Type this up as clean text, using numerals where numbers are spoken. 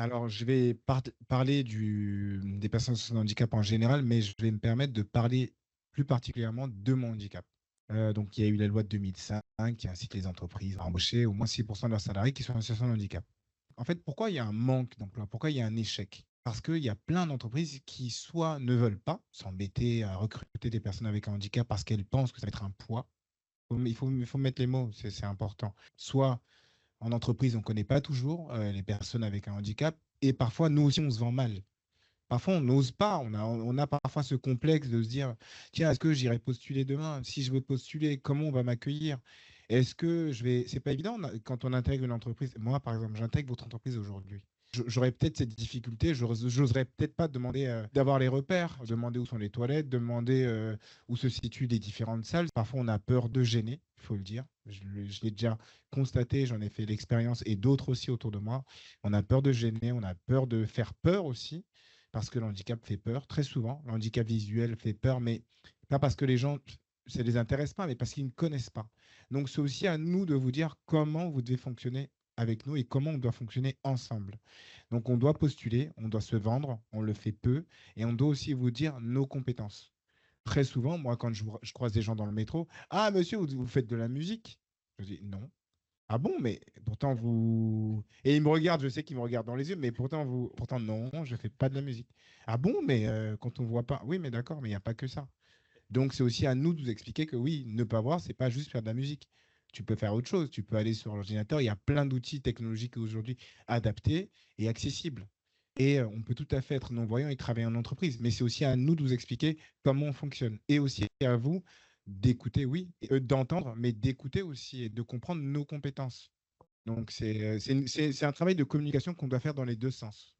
Alors, je vais parler des personnes sans handicap en général, mais je vais me permettre de parler plus particulièrement de mon handicap. Donc, il y a eu la loi de 2005 qui incite les entreprises à embaucher au moins 6% de leurs salariés qui sont en situation de handicap. En fait, pourquoi il y a un manque d'emploi? Pourquoi il y a un échec? Parce qu'il y a plein d'entreprises qui soit ne veulent pas s'embêter à recruter des personnes avec un handicap parce qu'elles pensent que ça va être un poids. Il faut mettre les mots, c'est important. Soit en entreprise, on ne connaît pas toujours les personnes avec un handicap et parfois, nous aussi, on se vend mal. Parfois, on n'ose pas. On a parfois ce complexe de se dire, tiens, est-ce que j'irai postuler demain? Si je veux postuler, comment on va m'accueillir? Est-ce que je vais... C'est pas évident quand on intègre une entreprise. Moi, par exemple, j'intègre votre entreprise aujourd'hui. J'aurais peut-être cette difficulté, j'oserais peut-être pas demander d'avoir les repères, demander où sont les toilettes, demander où se situent les différentes salles. Parfois, on a peur de gêner, il faut le dire. Je l'ai déjà constaté, j'en ai fait l'expérience et d'autres aussi autour de moi. On a peur de gêner, on a peur de faire peur aussi parce que le handicap fait peur, très souvent. Le handicap visuel fait peur, mais pas parce que les gens, ça ne les intéresse pas, mais parce qu'ils ne connaissent pas. Donc, c'est aussi à nous de vous dire comment vous devez fonctionner avec nous et comment on doit fonctionner ensemble. Donc, on doit postuler, on doit se vendre, on le fait peu, et on doit aussi vous dire nos compétences. Très souvent, moi, quand je croise des gens dans le métro, ah, monsieur, vous faites de la musique? Je dis non. Ah bon, mais pourtant vous. Et il me regarde, je sais qu'il me regarde dans les yeux, mais pourtant non, je fais pas de la musique. Ah bon, mais quand on voit pas. Oui, mais d'accord, mais il n'y a pas que ça. Donc c'est aussi à nous de vous expliquer que oui, ne pas voir, c'est pas juste faire de la musique. Tu peux faire autre chose. Tu peux aller sur l'ordinateur. Il y a plein d'outils technologiques aujourd'hui adaptés et accessibles. Et on peut tout à fait être non-voyant et travailler en entreprise. Mais c'est aussi à nous de vous expliquer comment on fonctionne. Et aussi à vous d'écouter, oui, d'entendre, mais d'écouter aussi et de comprendre nos compétences. Donc c'est un travail de communication qu'on doit faire dans les deux sens.